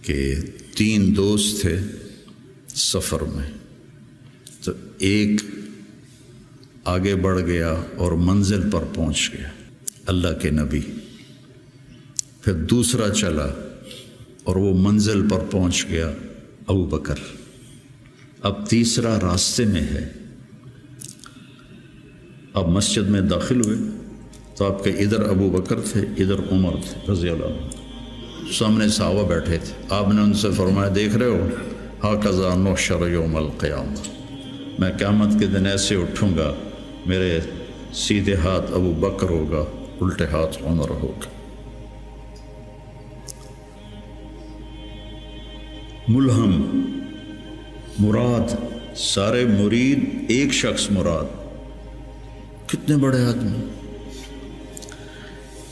کہ 3 دوست تھے سفر میں، تو ایک آگے بڑھ گیا اور منزل پر پہنچ گیا، اللہ کے نبی، پھر دوسرا چلا اور وہ منزل پر پہنچ گیا، ابو بکر، اب تیسرا راستے میں ہے۔ اب مسجد میں داخل ہوئے تو آپ کے ادھر ابو بکر تھے، ادھر عمر تھے رضی اللہ عنہ، سامنے صحابہ بیٹھے تھے۔ آپ نے ان سے فرمایا، دیکھ رہے ہو ہاکذا نحشر یوم القیامہ، میں قیامت کے دن ایسے اٹھوں گا، میرے سیدھے ہاتھ ابو بکر ہوگا، الٹے ہاتھ عمر ہوگا۔ ملہم مراد، سارے مرید، ایک شخص مراد، کتنے بڑے آدمی۔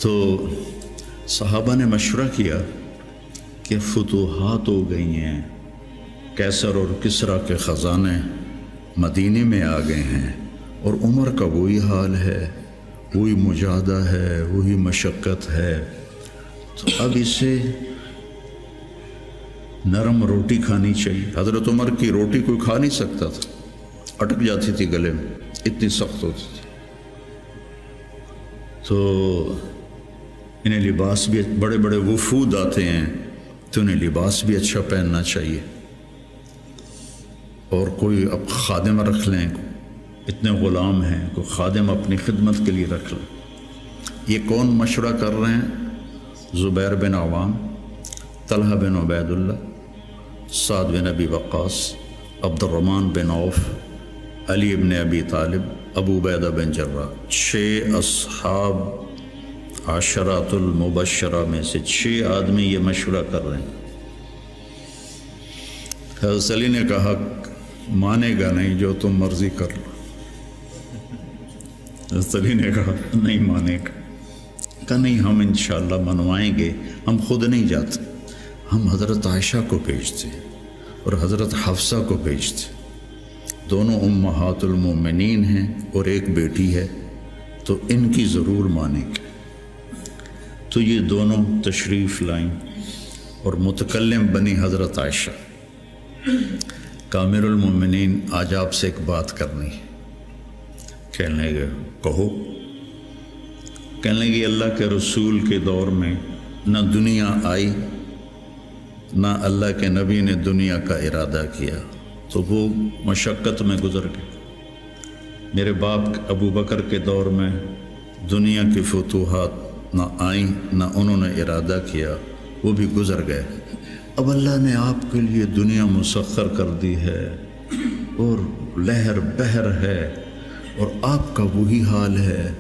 تو صحابہ نے مشورہ کیا کہ فتوحات ہو گئی ہیں، کیسر اور کسریٰ کے خزانے مدینے میں آ گئے ہیں، اور عمر کا وہی حال ہے، وہی مجاہدہ ہے، وہی مشقت ہے، تو اب اسے نرم روٹی کھانی چاہیے۔ حضرت عمر کی روٹی کوئی کھا نہیں سکتا تھا، اٹک جاتی تھی گلے میں، اتنی سخت ہوتی تھی۔ تو انہیں لباس بھی، بڑے بڑے وفود آتے ہیں تو انہیں لباس بھی اچھا پہننا چاہیے، اور کوئی اب خادم رکھ لیں، اتنے غلام ہیں، کوئی خادم اپنی خدمت کے لیے رکھ لیں۔ یہ کون مشورہ کر رہے ہیں؟ زبیر بن عوام، طلحہ بن عبید اللہ، سعد بن ابی وقاص، عبد الرحمن بن عوف، علی بن ابی طالب، ابو عبیدہ بن جراح، 6 اصحاب عشرات المبشرہ میں سے 6 آدمی یہ مشورہ کر رہے ہیں۔ حضرت علی نے کہا، مانے گا نہیں، جو تم مرضی کر لو۔ حضرت علی نے کہا نہیں مانے گا، کہا نہیں، ہم انشاءاللہ منوائیں گے، ہم خود نہیں جاتے، ہم حضرت عائشہ کو بھیجتے اور حضرت حفصہ کو بھیجتے، دونوں امہات المومنین ہیں اور ایک بیٹی ہے، تو ان کی ضرور مانیں گے۔ تو یہ دونوں تشریف لائیں اور متکلم بنی حضرت عائشہ، کامر المومنین، آج آپ سے ایک بات کرنی ہے۔ کہنے لگے کہو۔ کہنے لگے اللہ کے رسول کے دور میں نہ دنیا آئی، نہ اللہ کے نبی نے دنیا کا ارادہ کیا، تو وہ مشقت میں گزر گئے۔ میرے باپ ابو بکر کے دور میں دنیا کی فتوحات نہ آئیں، نہ انہوں نے ارادہ کیا، وہ بھی گزر گئے۔ اب اللہ نے آپ کے لیے دنیا مسخر کر دی ہے اور لہر بہر ہے، اور آپ کا وہی حال ہے،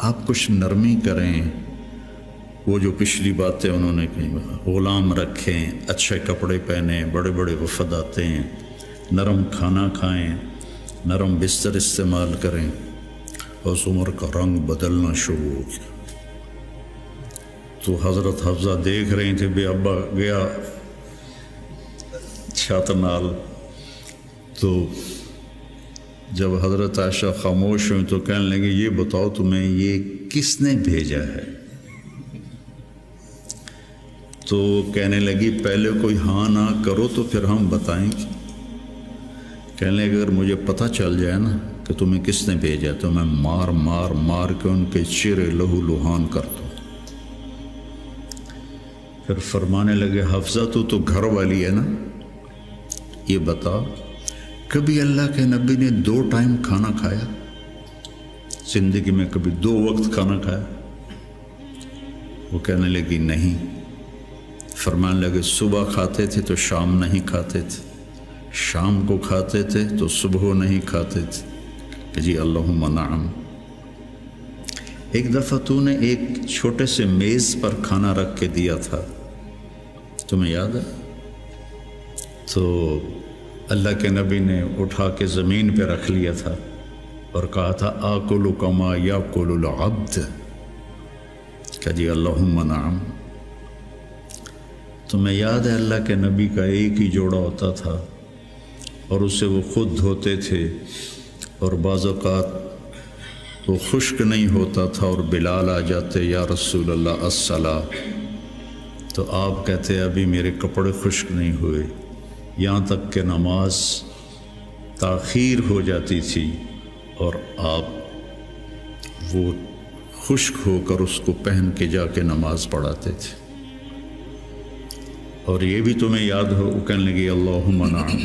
آپ کچھ نرمی کریں۔ وہ جو پچھلی باتیں انہوں نے کہیں، غلام رکھیں، اچھے کپڑے پہنیں، بڑے بڑے وفد آتے ہیں، نرم کھانا کھائیں، نرم بستر استعمال کریں۔ اور عمر کا رنگ بدلنا شروع ہو گیا۔ تو حضرت حفصہ دیکھ رہی تھے، بے ابا گیا چھت نال، تو جب حضرت عائشہ خاموش ہوئی تو کہنے لگے، یہ بتاؤ تمہیں یہ کس نے بھیجا ہے؟ تو کہنے لگی، پہلے کوئی ہاں نہ کرو تو پھر ہم بتائیں گے۔ کہنے لگے، اگر مجھے پتہ چل جائے نا کہ تمہیں کس نے بھیجا تو میں مار مار مار کے ان کے چہرے لہو لہان کر دوں۔ پھر فرمانے لگے، حفصہ تو گھر والی ہے نا، یہ بتا کبھی اللہ کے نبی نے 2 ٹائم کھانا کھایا؟ زندگی میں کبھی 2 وقت کھانا کھایا؟ وہ کہنے لگی نہیں۔ فرمانے لگے، صبح کھاتے تھے تو شام نہیں کھاتے تھے، شام کو کھاتے تھے تو صبح نہیں کھاتے تھے؟ کہ جی اللہم نعم۔ ایک دفعہ تو نے ایک چھوٹے سے میز پر کھانا رکھ کے دیا تھا، تمہیں یاد ہے؟ تو اللہ کے نبی نے اٹھا کے زمین پہ رکھ لیا تھا اور کہا تھا، آکل کما یاکل العبد۔ کہ جی اللہم نعم۔ تمہیں یاد ہے اللہ کے نبی کا ایک ہی جوڑا ہوتا تھا اور اسے وہ خود دھوتے تھے، اور بعض اوقات وہ خشک نہیں ہوتا تھا اور بلال آ جاتے، یا رسول اللہ الصلاۃ، تو آپ کہتے ابھی میرے کپڑے خشک نہیں ہوئے، یہاں تک کہ نماز تاخیر ہو جاتی تھی اور آپ وہ خشک ہو کر اس کو پہن کے جا کے نماز پڑھاتے تھے۔ اور یہ بھی تمہیں یاد ہو، وہ کہنے لگی اللہم نعم،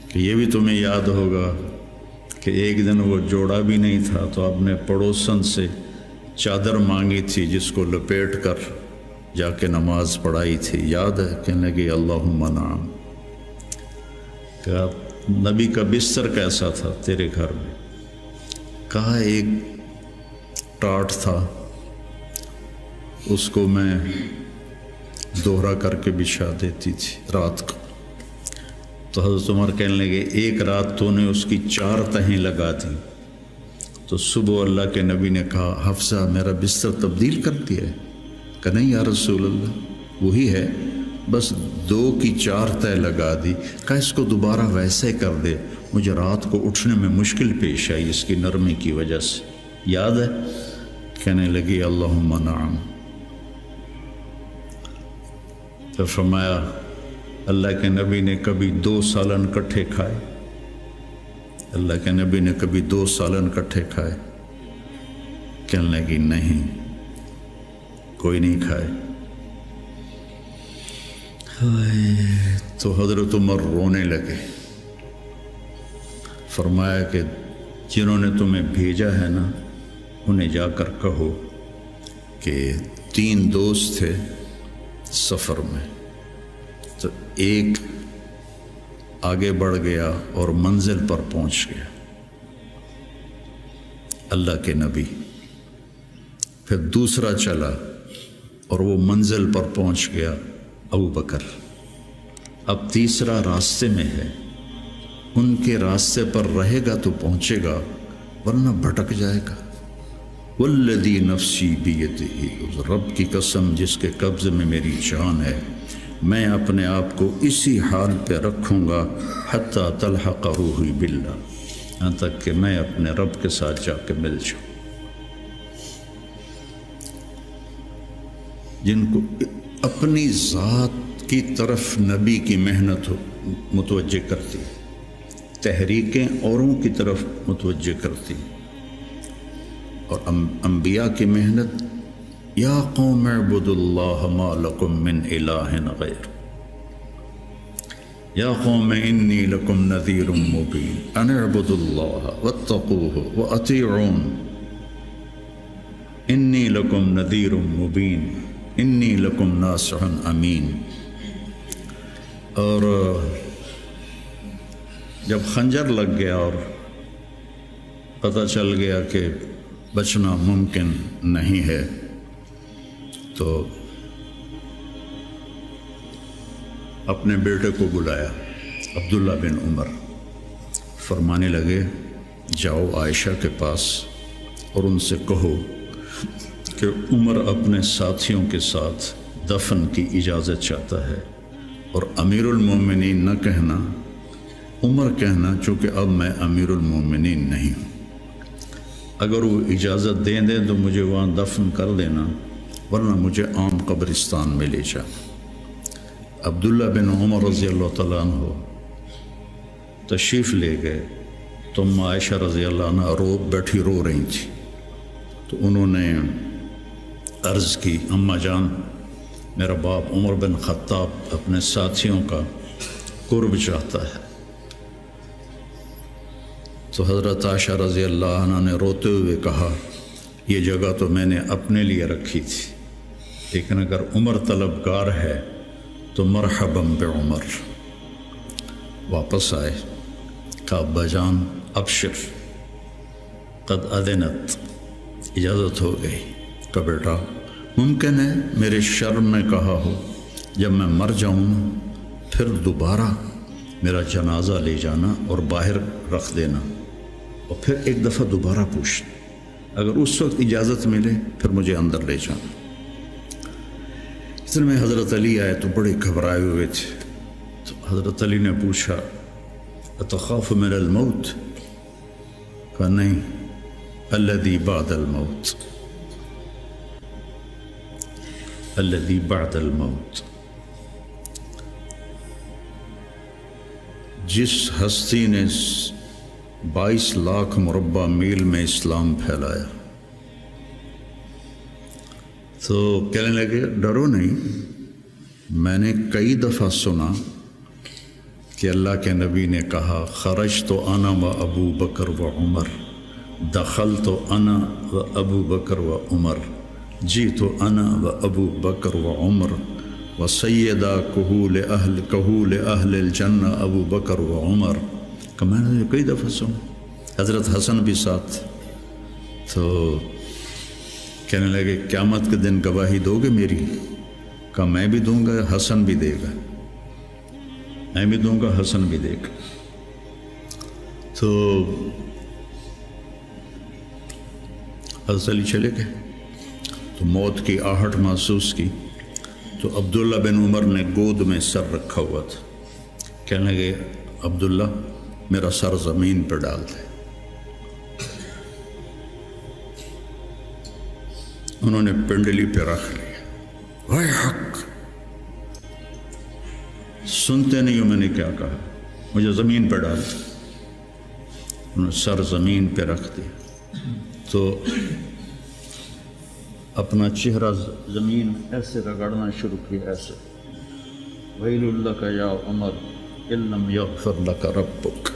کہ یہ بھی تمہیں یاد ہوگا کہ ایک دن وہ جوڑا بھی نہیں تھا تو آپ نے پڑوسن سے چادر مانگی تھی جس کو لپیٹ کر جا کے نماز پڑھائی تھی، یاد ہے؟ کہنے لگی اللہم نعم۔ کہا نبی کا بستر کیسا تھا تیرے گھر میں؟ کہا ایک ٹاٹ تھا، اس کو میں دوہرا کر کے بچھا دیتی تھی رات کو۔ تو حضرت عمر کہنے لگے ایک رات تو نے اس کی 4 تہیں لگا دی، تو صبح اللہ کے نبی نے کہا حفصہ میرا بستر تبدیل کر دیا ہے؟ کہ نہیں یا رسول اللہ وہی ہے، بس 2 کی 4 تہ لگا دی۔ کہا اس کو دوبارہ ویسے کر دے، مجھے رات کو اٹھنے میں مشکل پیش آئی اس کی نرمی کی وجہ سے، یاد ہے؟ کہنے لگی اللہم نعم۔ تو فرمایا اللہ کے نبی نے کبھی 2 سالن کٹھے کھائے؟ اللہ کے نبی نے کبھی 2 سالن کٹھے کھائے؟ کہنے لگی نہیں، کوئی نہیں کھائے۔ تو حضرت عمر رونے لگے، فرمایا کہ جنہوں نے تمہیں بھیجا ہے نا انہیں جا کر کہو کہ 3 دوست تھے سفر میں، تو ایک آگے بڑھ گیا اور منزل پر پہنچ گیا اللہ کے نبی، پھر دوسرا چلا اور وہ منزل پر پہنچ گیا ابو بکر، اب تیسرا راستے میں ہے، ان کے راستے پر رہے گا تو پہنچے گا ورنہ بھٹک جائے گا۔ والذی نفسی بیدہ، اس رب کی قسم جس کے قبضے میں میری جان ہے، میں اپنے آپ کو اسی حال پہ رکھوں گا حتی تلحق روحی باللہ، یہاں تک کہ میں اپنے رب کے ساتھ جا کے مل جاؤں۔ جن کو اپنی ذات کی طرف نبی کی محنت متوجہ کرتی، تحریکیں اوروں کی طرف متوجہ کرتی، اور انبیاء کی محنت یا قوم اعبدوا اللہ ما لکم من الہ غیر، یا قوم انی لکم نذیر مبین ان اعبدوا اللہ واتقوہ واطیعون انی لکم نذیر مبین انی لکم ناصح امین۔ اور جب خنجر لگ گیا اور پتہ چل گیا کہ بچنا ممکن نہیں ہے، تو اپنے بیٹے کو بلایا عبداللہ بن عمر، فرمانے لگے جاؤ عائشہ کے پاس اور ان سے کہو کہ عمر اپنے ساتھیوں کے ساتھ دفن کی اجازت چاہتا ہے، اور امیر المومنین نہ کہنا، عمر کہنا، چونکہ اب میں امیر المومنین نہیں ہوں۔ اگر وہ اجازت دیں دیں تو مجھے وہاں دفن کر دینا، ورنہ مجھے عام قبرستان میں لے جا۔ عبداللہ بن عمر رضی اللہ تعالیٰ عنہ تشریف لے گئے تو عائشہ رضی اللہ عنہ بیٹھی رو رہی تھی، تو انہوں نے عرض کی اماں جان میرا باپ عمر بن خطاب اپنے ساتھیوں کا قرب چاہتا ہے۔ تو حضرت عائشہ رضی اللہ عنہ نے روتے ہوئے کہا یہ جگہ تو میں نے اپنے لیے رکھی تھی، لیکن اگر عمر طلبگار ہے تو مرحباً بعمر۔ واپس آئے، کہا ابا جان ابشر قد اذنت، اجازت ہو گئی۔ کہ بیٹا ممکن ہے میرے شرم میں کہا ہو جب میں مر جاؤں پھر دوبارہ میرا جنازہ لے جانا اور باہر رکھ دینا، اور پھر ایک دفعہ دوبارہ پوچھنا، اگر اس وقت اجازت ملے پھر مجھے اندر لے جانا۔ اس میں حضرت علی آئے تو بڑے گھبرائے ہوئے تھے، تو حضرت علی نے پوچھا اتخاف من الموت؟ کہا نہیں، الذی بعد الموت۔ الذی بعد الموت، جس ہستی نے 22 لاکھ مربع میل میں اسلام پھیلایا، تو کہنے لگے ڈرو نہیں، میں نے کئی دفعہ سنا کہ اللہ کے نبی نے کہا خرجت انا و ابو بکر و عمر، دخلت انا و ابو بکر و عمر، جیت انا و ابو بکر و عمر و سیدہ کہول اہل الجنہ ابو بکر و عمر۔ کہ میں نے کئی دفعہ سنا، حضرت حسن بھی ساتھ، تو کہنے لگے قیامت کے دن گواہی دو گے میری؟ کہ میں بھی دوں گا، حسن بھی دے گا، میں بھی دوں گا، حسن بھی دے گا۔ تو حضرت علی چلے گئے، تو موت کی آہٹ محسوس کی، تو عبداللہ بن عمر نے گود میں سر رکھا ہوا تھا، کہنے لگے عبداللہ میرا سر زمین پر ڈال دے۔ انہوں نے پنڈلی پہ رکھ لیا، وائے حق، سنتے نہیں ہو میں نے کیا کہا، مجھے زمین پہ ڈال دے۔ انہوں نے سر زمین پہ رکھ دیا، تو اپنا چہرہ زمین ایسے رگڑنا شروع کیا، ایسے ویل لک یا عمر ان لم یغفر لک ربک،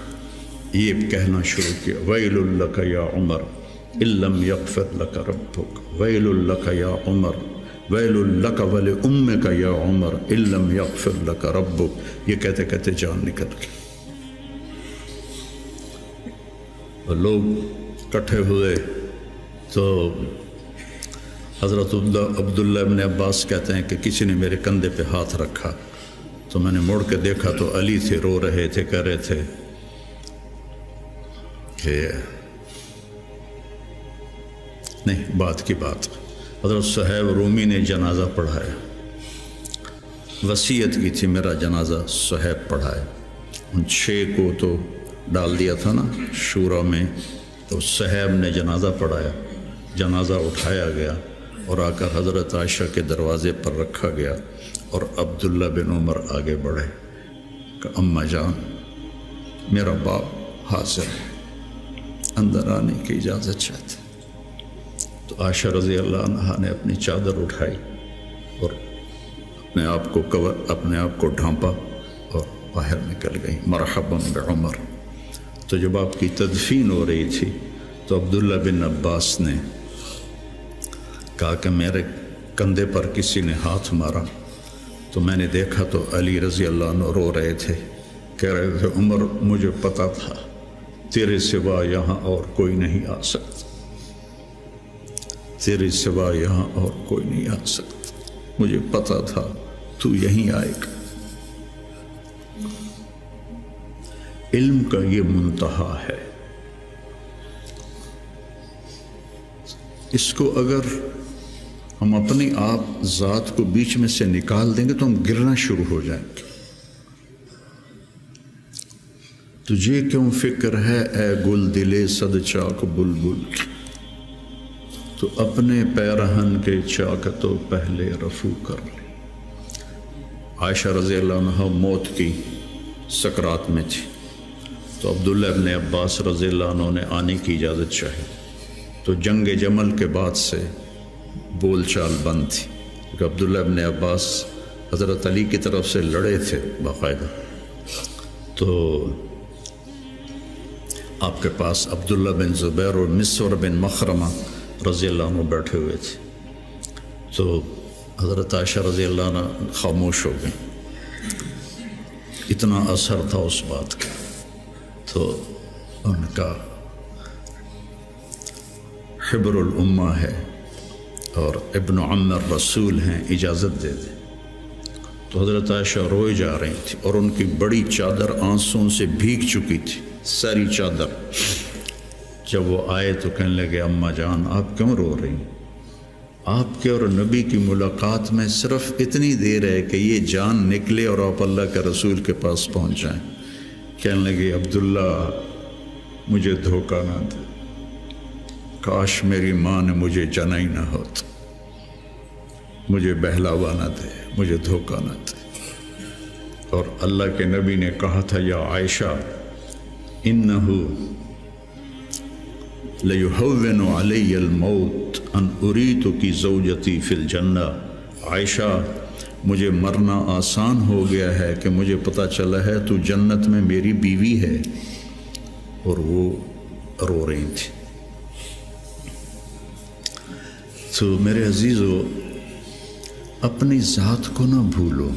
یہ کہنا شروع کیا، ویل لک یا عمر ان لم یغفر لک ربک، ویل لک یا عمر، ویل لک ولامک یا عمر ان لم یغفر لک ربک۔ یہ کہتے کہتے جان نکل گئی، اور لوگ اکٹھے ہوئے، تو حضرت عبداللہ ابن عباس کہتے ہیں کہ کسی نے میرے کندھے پہ ہاتھ رکھا، تو میں نے مڑ کے دیکھا تو علی تھے، رو رہے تھے، کہہ رہے تھے کہ نہیں، بات کی بات، حضرت صہیب رومی نے جنازہ پڑھایا، وصیت کی تھی میرا جنازہ صہیب پڑھائے، ان 6 کو تو ڈال دیا تھا نا شورا میں، تو صہیب نے جنازہ پڑھایا، جنازہ اٹھایا گیا اور آ کر حضرت عائشہ کے دروازے پر رکھا گیا، اور عبداللہ بن عمر آگے بڑھے کہ اماں جان میرا باپ حاضر ہے، اندر آنے کی اجازت چاہتے۔ تو عائشہ رضی اللہ عنہا نے اپنی چادر اٹھائی اور اپنے آپ کو ڈھانپا اور باہر نکل گئی، مرحبا بعمر۔ تو جب آپ کی تدفین ہو رہی تھی تو عبداللہ بن عباس نے کہا کہ میرے کندھے پر کسی نے ہاتھ مارا، تو میں نے دیکھا تو علی رضی اللہ عنہ رو رہے تھے، کہہ رہے تھے عمر مجھے پتا تھا تیرے سوا یہاں اور کوئی نہیں آ سکتا، تیرے سوا یہاں اور کوئی نہیں آ سکتا، مجھے پتا تھا تو یہیں آئے گا۔ علم کا یہ منتہا ہے، اس کو اگر ہم اپنی آپ ذات کو بیچ میں سے نکال دیں گے تو ہم گرنا شروع ہو جائیں گے۔ تجھے کیوں فکر ہے اے گل دلے صد چاک بلبل، تو اپنے پیرہن کے چاک تو پہلے رفو کر لے۔ عائشہ رضی اللہ عنہ موت کی سکرات میں تھی، تو عبداللہ ابن عباس رضی اللہ عنہ نے آنے کی اجازت چاہی، تو جنگ جمل کے بعد سے بول چال بند تھی، کیونکہ عبداللہ ابن عباس حضرت علی کی طرف سے لڑے تھے باقاعدہ، تو آپ کے پاس عبداللہ بن زبیر اور مسور بن مخرمہ رضی اللہ عنہ بیٹھے ہوئے تھے، تو حضرت عائشہ رضی اللہ عنہ خاموش ہو گئیں، اتنا اثر تھا اس بات کا، تو ان کا حبر الامہ ہے اور ابن عم الرسول ہیں، اجازت دے دیں۔ تو حضرت عائشہ روئے جا رہی تھی اور ان کی بڑی چادر آنسوں سے بھیگ چکی تھی، ساری چادر۔ جب وہ آئے تو کہنے لگے اماں جان آپ کیوں رو رہی ہیں؟ آپ کے اور نبی کی ملاقات میں صرف اتنی دیر ہے کہ یہ جان نکلے اور آپ اللہ کے رسول کے پاس پہنچ جائیں۔ کہنے لگے عبداللہ مجھے دھوکہ نہ دے، کاش میری ماں نے مجھے جنا ہی نہ ہوتا، مجھے بہلاوا نہ دے، مجھے دھوکہ نہ دے۔ اور اللہ کے نبی نے کہا تھا یا عائشہ انہ لیہون علی الموت ان اریتک زوجتی فی الجنہ، عائشہ مجھے مرنا آسان ہو گیا ہے کہ مجھے پتہ چلا ہے تو جنت میں میری بیوی ہے۔ اور وہ رو رہی تھی۔ تو میرے عزیزو، اپنی ذات کو نہ بھولو،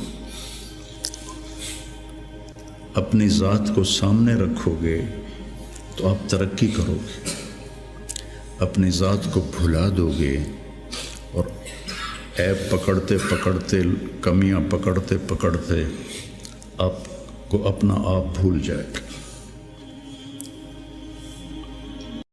اپنی ذات کو سامنے رکھو گے تو آپ ترقی کرو گے، اپنی ذات کو بھلا دو گے اور عیب پکڑتے پکڑتے، کمیاں پکڑتے پکڑتے آپ کو اپنا آپ بھول جائے گا۔